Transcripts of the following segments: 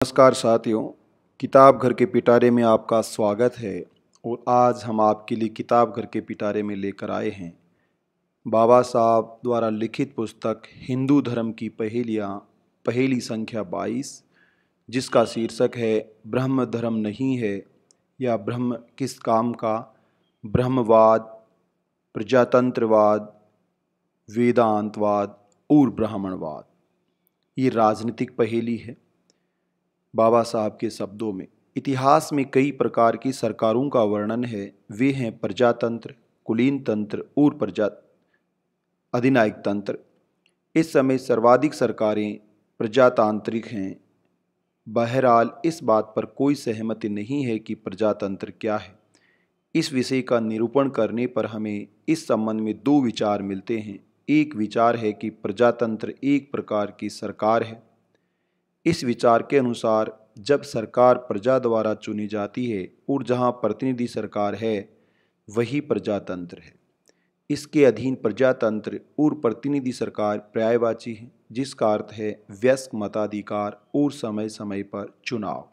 नमस्कार साथियों। किताब घर के पिटारे में आपका स्वागत है। और आज हम आपके लिए किताब घर के पिटारे में लेकर आए हैं बाबा साहब द्वारा लिखित पुस्तक हिंदू धर्म की पहेलियाँ, पहेली संख्या 22, जिसका शीर्षक है ब्रह्म धर्म नहीं है या ब्रह्म किस काम का। ब्रह्मवाद, प्रजातंत्रवाद, वेदांतवाद और ब्राह्मणवाद। ये राजनीतिक पहेली है। बाबा साहब के शब्दों में इतिहास में कई प्रकार की सरकारों का वर्णन है। वे हैं प्रजातंत्र, कुलीन तंत्र और प्रजा अधिनायक तंत्र। इस समय सर्वाधिक सरकारें प्रजातांत्रिक हैं। बहरहाल इस बात पर कोई सहमति नहीं है कि प्रजातंत्र क्या है। इस विषय का निरूपण करने पर हमें इस संबंध में दो विचार मिलते हैं। एक विचार है कि प्रजातंत्र एक प्रकार की सरकार है। इस विचार के अनुसार जब सरकार प्रजा द्वारा चुनी जाती है और जहां प्रतिनिधि सरकार है वही प्रजातंत्र है। इसके अधीन प्रजातंत्र और प्रतिनिधि सरकार पर्यायवाची है, जिसका अर्थ है वयस्क मताधिकार और समय समय पर चुनाव।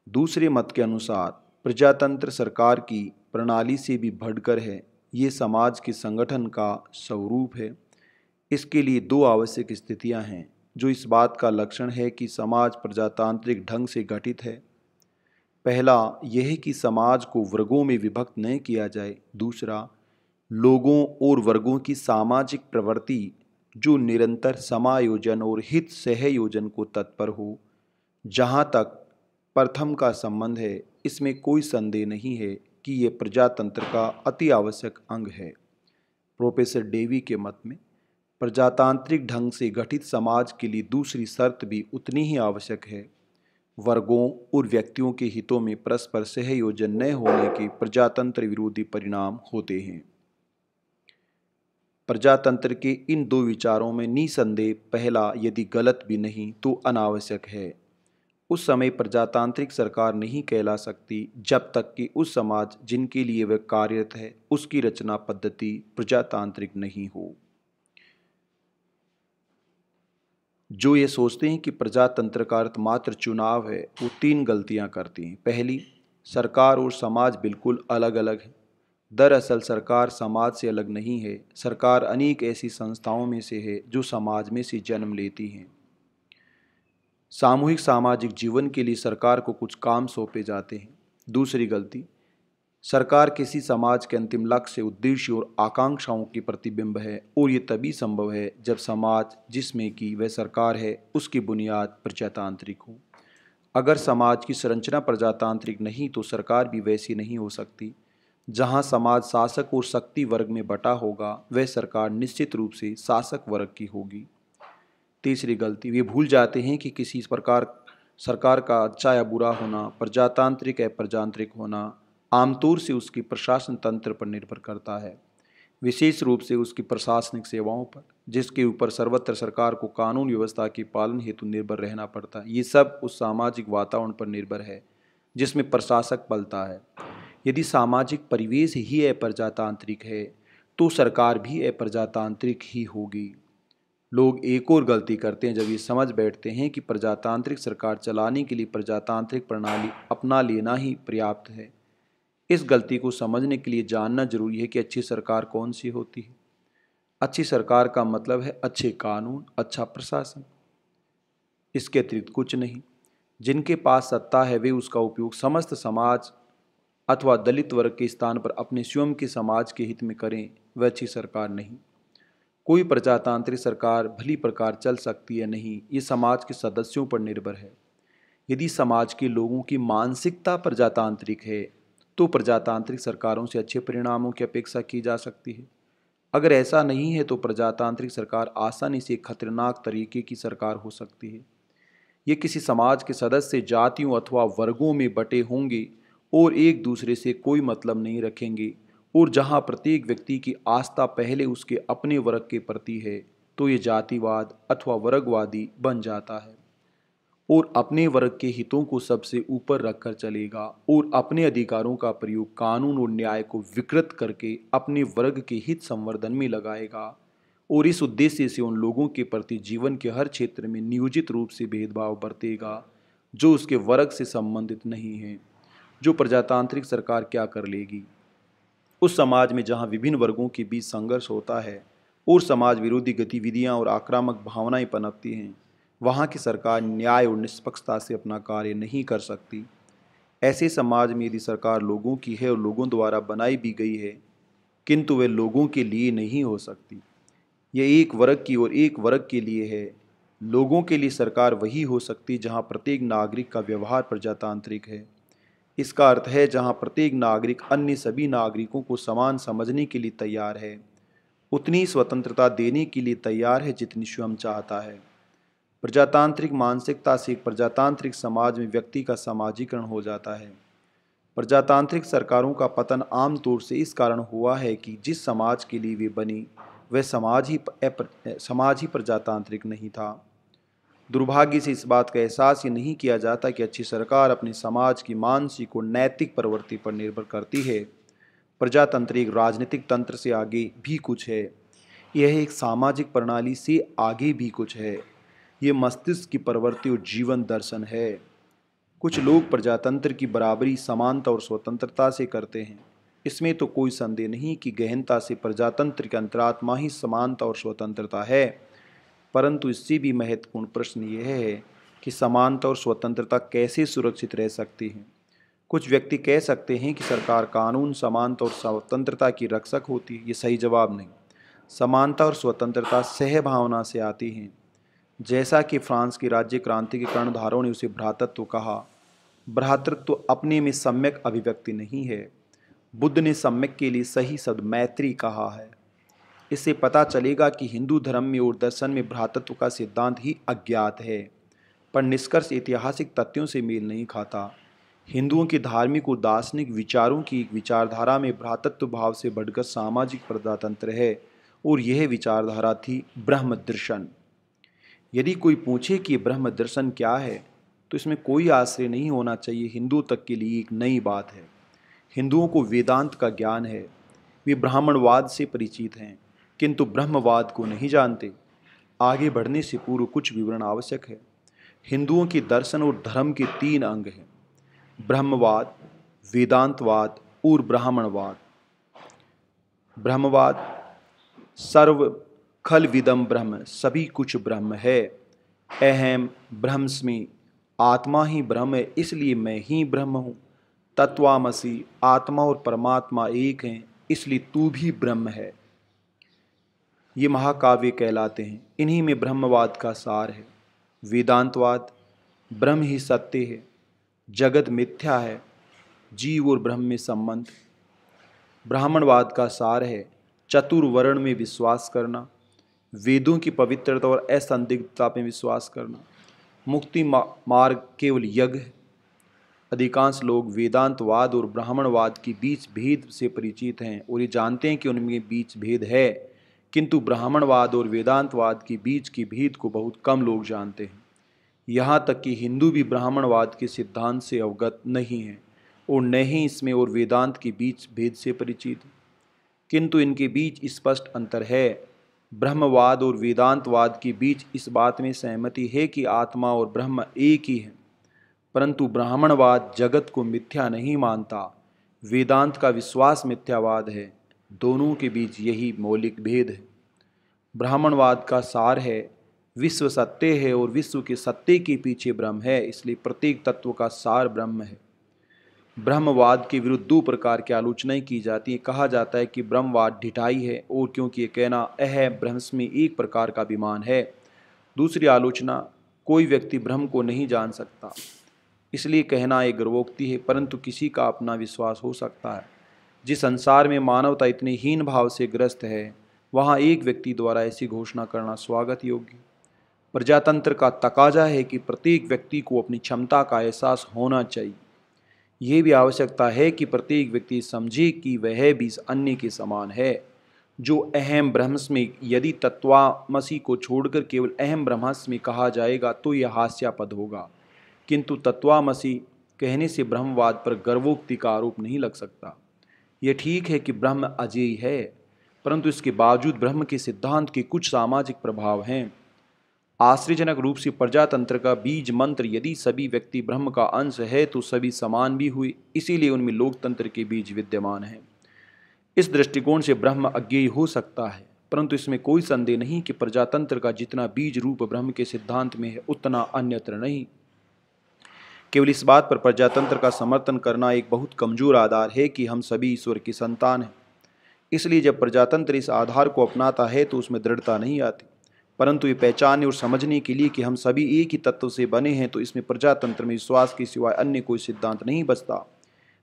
दूसरे मत के अनुसार प्रजातंत्र सरकार की प्रणाली से भी बढ़कर है। ये समाज के संगठन का स्वरूप है। इसके लिए दो आवश्यक स्थितियां हैं जो इस बात का लक्षण है कि समाज प्रजातांत्रिक ढंग से गठित है। पहला यह है कि समाज को वर्गों में विभक्त न किया जाए। दूसरा, लोगों और वर्गों की सामाजिक प्रवृत्ति जो निरंतर समायोजन और हित सहयोजन को तत्पर हो। जहाँ तक प्रथम का संबंध है, इसमें कोई संदेह नहीं है कि यह प्रजातंत्र का अति आवश्यक अंग है। प्रोफेसर डेवी के मत में प्रजातांत्रिक ढंग से गठित समाज के लिए दूसरी शर्त भी उतनी ही आवश्यक है। वर्गों और व्यक्तियों के हितों में परस्पर सहयोजन न होने के प्रजातंत्र विरोधी परिणाम होते हैं। प्रजातंत्र के इन दो विचारों में निसंदेह पहला यदि गलत भी नहीं तो अनावश्यक है। उस समय प्रजातांत्रिक सरकार नहीं कहला सकती जब तक कि उस समाज जिनके लिए वह कार्यरत है उसकी रचना पद्धति प्रजातांत्रिक नहीं हो। जो ये सोचते हैं कि प्रजातंत्र का अर्थ मात्र चुनाव है, वो तीन गलतियां करती हैं। पहली, सरकार और समाज बिल्कुल अलग अलग है। दरअसल सरकार समाज से अलग नहीं है। सरकार अनेक ऐसी संस्थाओं में से है जो समाज में से जन्म लेती हैं। सामूहिक सामाजिक जीवन के लिए सरकार को कुछ काम सौंपे जाते हैं। दूसरी गलती, सरकार किसी समाज के अंतिम लक्ष्य, उद्देश्य और आकांक्षाओं की प्रतिबिंब है और ये तभी संभव है जब समाज जिसमें कि वह सरकार है उसकी बुनियाद प्रजातांत्रिक हो। अगर समाज की संरचना प्रजातांत्रिक नहीं तो सरकार भी वैसी नहीं हो सकती। जहां समाज शासक और शक्ति वर्ग में बटा होगा वह सरकार निश्चित रूप से शासक वर्ग की होगी। तीसरी गलती, वे भूल जाते हैं कि किसी प्रकार सरकार का अच्छा या बुरा होना, प्रजातांत्रिक या प्रजातांत्रिक होना आमतौर से उसकी प्रशासन तंत्र पर निर्भर करता है, विशेष रूप से उसकी प्रशासनिक सेवाओं पर, जिसके ऊपर सर्वत्र सरकार को कानून व्यवस्था के पालन हेतु निर्भर रहना पड़ता है। ये सब उस सामाजिक वातावरण पर निर्भर है जिसमें प्रशासक पलता है। यदि सामाजिक परिवेश ही अप्रजातांत्रिक है तो सरकार भी अप्रजातांत्रिक ही होगी। लोग एक और गलती करते हैं जब ये समझ बैठते हैं कि प्रजातांत्रिक सरकार चलाने के लिए प्रजातांत्रिक प्रणाली अपना लेना ही पर्याप्त है। इस गलती को समझने के लिए जानना जरूरी है कि अच्छी सरकार कौन सी होती है। अच्छी सरकार का मतलब है अच्छे कानून, अच्छा प्रशासन, इसके अतिरिक्त कुछ नहीं। जिनके पास सत्ता है वे उसका उपयोग समस्त समाज अथवा दलित वर्ग के स्थान पर अपने स्वयं के समाज के हित में करें, वह अच्छी सरकार नहीं। कोई प्रजातांत्रिक सरकार भली प्रकार चल सकती है नहीं, ये समाज के सदस्यों पर निर्भर है। यदि समाज के लोगों की मानसिकता प्रजातांत्रिक है तो प्रजातांत्रिक सरकारों से अच्छे परिणामों की अपेक्षा की जा सकती है। अगर ऐसा नहीं है तो प्रजातांत्रिक सरकार आसानी से खतरनाक तरीके की सरकार हो सकती है। ये किसी समाज के सदस्य जातियों अथवा वर्गों में बटे होंगे और एक दूसरे से कोई मतलब नहीं रखेंगे, और जहां प्रत्येक व्यक्ति की आस्था पहले उसके अपने वर्ग के प्रति है तो ये जातिवाद अथवा वर्गवादी बन जाता है और अपने वर्ग के हितों को सबसे ऊपर रखकर चलेगा और अपने अधिकारों का प्रयोग कानून और न्याय को विकृत करके अपने वर्ग के हित संवर्धन में लगाएगा और इस उद्देश्य से उन लोगों के प्रति जीवन के हर क्षेत्र में नियोजित रूप से भेदभाव बरतेगा जो उसके वर्ग से संबंधित नहीं है। जो प्रजातांत्रिक सरकार क्या कर लेगी? उस समाज में जहाँ विभिन्न वर्गों के बीच संघर्ष होता है और समाज विरोधी गतिविधियाँ और आक्रामक भावनाएं पनपती हैं, वहाँ की सरकार न्याय और निष्पक्षता से अपना कार्य नहीं कर सकती। ऐसे समाज में यदि सरकार लोगों की है और लोगों द्वारा बनाई भी गई है, किंतु वे लोगों के लिए नहीं हो सकती। यह एक वर्ग की और एक वर्ग के लिए है। लोगों के लिए सरकार वही हो सकती जहाँ प्रत्येक नागरिक का व्यवहार प्रजातांत्रिक है। इसका अर्थ है जहाँ प्रत्येक नागरिक अन्य सभी नागरिकों को समान समझने के लिए तैयार है, उतनी स्वतंत्रता देने के लिए तैयार है जितनी स्वयं चाहता है। प्रजातांत्रिक मानसिकता से एक प्रजातांत्रिक समाज में व्यक्ति का समाजीकरण हो जाता है। प्रजातांत्रिक सरकारों का पतन आमतौर से इस कारण हुआ है कि जिस समाज के लिए वे बनी वह समाज ही प्रजातांत्रिक नहीं था। दुर्भाग्य से इस बात का एहसास ही नहीं किया जाता कि अच्छी सरकार अपने समाज की मानसिक और नैतिक प्रवृत्ति पर निर्भर करती है। प्रजातंत्र एक राजनीतिक तंत्र से आगे भी कुछ है। यह एक सामाजिक प्रणाली से आगे भी कुछ है। यह मस्तिष्क की प्रवृत्ति और जीवन दर्शन है। कुछ लोग प्रजातंत्र की बराबरी समानता और स्वतंत्रता से करते हैं। इसमें तो कोई संदेह नहीं कि गहनता से प्रजातंत्र की अंतरात्मा ही समानता और स्वतंत्रता है। परंतु इससे भी महत्वपूर्ण प्रश्न यह है कि समानता और स्वतंत्रता कैसे सुरक्षित रह सकती हैं। कुछ व्यक्ति कह सकते हैं कि सरकार कानून, समानता और स्वतंत्रता की रक्षक होती है। ये सही जवाब नहीं। समानता और स्वतंत्रता सहभावना से आती हैं। जैसा कि फ्रांस की राज्य क्रांति के कर्णधारों ने उसे भ्रातृत्व कहा। भ्रातृत्व अपने में सम्यक अभिव्यक्ति नहीं है। बुद्ध ने सम्यक के लिए सही शब्द मैत्री कहा है। इससे पता चलेगा कि हिंदू धर्म में और दर्शन में भ्रातृत्व का सिद्धांत ही अज्ञात है, पर निष्कर्ष ऐतिहासिक तथ्यों से मेल नहीं खाता। हिंदुओं के धार्मिक और दार्शनिक विचारों की एक विचारधारा में भ्रातृत्व भाव से बढ़कर सामाजिक प्रजातंत्र है, और यह विचारधारा थी ब्रह्म दर्शन। यदि कोई पूछे कि ब्रह्म दर्शन क्या है, तो इसमें कोई आश्चर्य नहीं होना चाहिए। हिंदुओं तक के लिए एक नई बात है। हिंदुओं को वेदांत का ज्ञान है। वे ब्राह्मणवाद से परिचित हैं, किंतु ब्रह्मवाद को नहीं जानते। आगे बढ़ने से पूर्व कुछ विवरण आवश्यक है। हिंदुओं के दर्शन और धर्म के 3 अंग हैं: ब्रह्मवाद, वेदांतवाद और ब्राह्मणवाद। ब्रह्मवाद सर्व खल विदम ब्रह्म, सभी कुछ ब्रह्म है। अहम ब्रह्मस्मि, आत्मा ही ब्रह्म है, इसलिए मैं ही ब्रह्म हूँ। तत्वामसि, आत्मा और परमात्मा एक हैं, इसलिए तू भी ब्रह्म है। ये महाकाव्य कहलाते हैं। इन्हीं में ब्रह्मवाद का सार है। वेदांतवाद, ब्रह्म ही सत्य है, जगत मिथ्या है, जीव और ब्रह्म में संबंध। ब्राह्मणवाद का सार है चतुर्वर्ण में विश्वास करना, वेदों की पवित्रता और असंदिग्धता में विश्वास करना। मुक्ति मार्ग केवल यज्ञ है। अधिकांश लोग वेदांतवाद और ब्राह्मणवाद के बीच भेद से परिचित हैं और ये जानते हैं कि उनमें बीच भेद है, किंतु ब्राह्मणवाद और वेदांतवाद के बीच के भेद को बहुत कम लोग जानते हैं। यहाँ तक कि हिंदू भी ब्राह्मणवाद के सिद्धांत से अवगत नहीं हैं और न ही इसमें और वेदांत के बीच भेद से परिचित हैं, किंतु इनके बीच स्पष्ट अंतर है। ब्रह्मवाद और वेदांतवाद के बीच इस बात में सहमति है कि आत्मा और ब्रह्म एक ही है, परंतु ब्राह्मणवाद जगत को मिथ्या नहीं मानता। वेदांत का विश्वास मिथ्यावाद है। दोनों के बीच यही मौलिक भेद है। ब्राह्मणवाद का सार है विश्व सत्य है और विश्व के सत्य के पीछे ब्रह्म है, इसलिए प्रत्येक तत्व का सार ब्रह्म है। ब्रह्मवाद के विरुद्ध 2 प्रकार की आलोचनाएं की जाती है। कहा जाता है कि ब्रह्मवाद ढिठाई है, और क्योंकि ये कहना ब्रह्मस्मि एक प्रकार का अभिमान है। दूसरी आलोचना, कोई व्यक्ति ब्रह्म को नहीं जान सकता, इसलिए कहना एक गर्वोक्ति है, परंतु किसी का अपना विश्वास हो सकता है। जिस संसार में मानवता इतने हीन भाव से ग्रस्त है, वहाँ एक व्यक्ति द्वारा ऐसी घोषणा करना स्वागत योग्य। प्रजातंत्र का तकाजा है कि प्रत्येक व्यक्ति को अपनी क्षमता का एहसास होना चाहिए। यह भी आवश्यकता है कि प्रत्येक व्यक्ति समझे कि वह भी अन्य के समान है। जो अहम ब्रह्मस्मि, यदि तत्वामसि को छोड़कर केवल अहम ब्रह्मास्मि कहा जाएगा तो यह हास्यास्पद होगा, किंतु तत्वामसि कहने से ब्रह्मवाद पर गर्वोक्ति का आरोप नहीं लग सकता। यह ठीक है कि ब्रह्म अजेय है, परंतु इसके बावजूद ब्रह्म के सिद्धांत के कुछ सामाजिक प्रभाव हैं। आश्चर्यजनक रूप से प्रजातंत्र का बीज मंत्र यदि सभी व्यक्ति ब्रह्म का अंश है तो सभी समान भी हुए, इसीलिए उनमें लोकतंत्र के बीज विद्यमान हैं। इस दृष्टिकोण से ब्रह्म अज्ञेय हो सकता है, परंतु इसमें कोई संदेह नहीं कि प्रजातंत्र का जितना बीज रूप ब्रह्म के सिद्धांत में है उतना अन्यत्र नहीं। केवल इस बात पर प्रजातंत्र का समर्थन करना एक बहुत कमजोर आधार है कि हम सभी ईश्वर की संतान हैं। इसलिए जब प्रजातंत्र इस आधार को अपनाता है तो उसमें दृढ़ता नहीं आती, परंतु ये पहचानने और समझने के लिए कि हम सभी एक ही तत्व से बने हैं तो इसमें प्रजातंत्र में विश्वास के सिवाय अन्य कोई सिद्धांत नहीं बचता।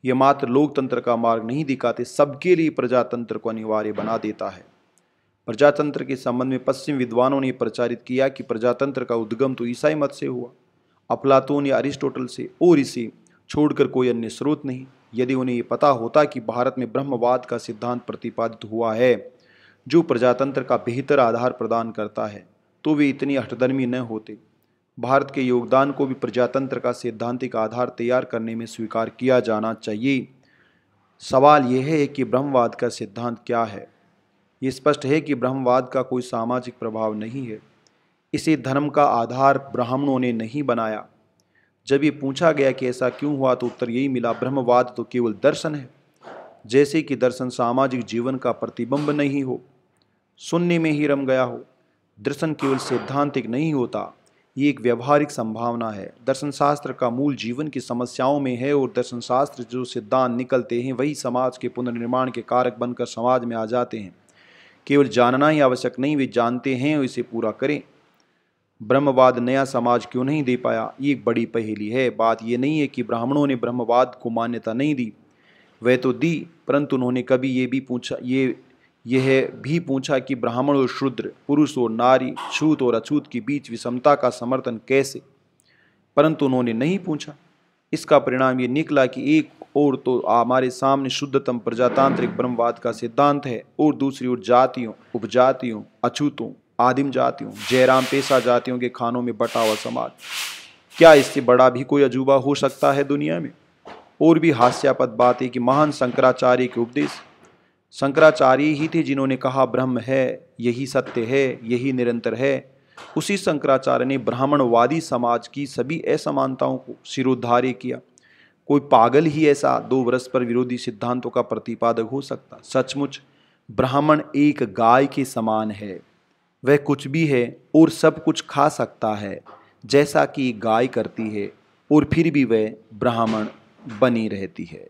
यह मात्र लोकतंत्र का मार्ग नहीं दिखाते, सबके लिए प्रजातंत्र को अनिवार्य बना देता है। प्रजातंत्र के संबंध में पश्चिम विद्वानों ने प्रचारित किया कि प्रजातंत्र का उद्गम तो ईसाई मत से हुआ, अफलातून या अरिस्टोटल से, और इसे छोड़कर कोई अन्य स्रोत नहीं। यदि उन्हें ये पता होता कि भारत में ब्रह्मवाद का सिद्धांत प्रतिपादित हुआ है जो प्रजातंत्र का बेहतर आधार प्रदान करता है, तो वे इतनी हठधर्मी न होते। भारत के योगदान को भी प्रजातंत्र का सैद्धांतिक आधार तैयार करने में स्वीकार किया जाना चाहिए। सवाल यह है कि ब्रह्मवाद का सिद्धांत क्या है। ये स्पष्ट है कि ब्रह्मवाद का कोई सामाजिक प्रभाव नहीं है। इसे धर्म का आधार ब्राह्मणों ने नहीं बनाया। जब ये पूछा गया कि ऐसा क्यों हुआ तो उत्तर यही मिला, ब्रह्मवाद तो केवल दर्शन है, जैसे कि दर्शन सामाजिक जीवन का प्रतिबिंब नहीं हो, सुनने में ही रम गया हो। दर्शन केवल सैद्धांतिक नहीं होता, ये एक व्यवहारिक संभावना है। दर्शन शास्त्र का मूल जीवन की समस्याओं में है और दर्शन शास्त्र जो सिद्धांत निकलते हैं वही समाज के पुनर्निर्माण के कारक बनकर समाज में आ जाते हैं। केवल जानना ही आवश्यक नहीं, वे जानते हैं और इसे पूरा करें। ब्रह्मवाद नया समाज क्यों नहीं दे पाया, ये एक बड़ी पहेली है। बात यह नहीं है कि ब्राह्मणों ने ब्रह्मवाद को मान्यता नहीं दी, वह तो दी, परंतु उन्होंने कभी यह भी पूछा कि ब्राह्मण और शूद्र, पुरुष और नारी, छूत और अछूत के बीच विषमता का समर्थन कैसे, परंतु उन्होंने नहीं पूछा। इसका परिणाम ये निकला कि एक और तो हमारे सामने शुद्धतम प्रजातांत्रिक ब्रह्मवाद का सिद्धांत है और दूसरी ओर जातियों, उपजातियों, अछूतों, आदिम जातियों, जयराम पेशा जातियों के खानों में बटा हुआ समाज। क्या इससे बड़ा भी कोई अजूबा हो सकता है दुनिया में? और भी हास्यास्पद बात है कि महान शंकराचार्य के उपदेश, शंकराचार्य ही थे जिन्होंने कहा ब्रह्म है, यही सत्य है, यही निरंतर है। उसी शंकराचार्य ने ब्राह्मणवादी समाज की सभी असमानताओं को सिरोधार्य किया। कोई पागल ही ऐसा दो परस्पर विरोधी सिद्धांतों का प्रतिपादक हो सकता? सचमुच ब्राह्मण एक गाय के समान है, वह कुछ भी है और सब कुछ खा सकता है जैसा कि गाय करती है, और फिर भी वह ब्राह्मण बनी रहती है।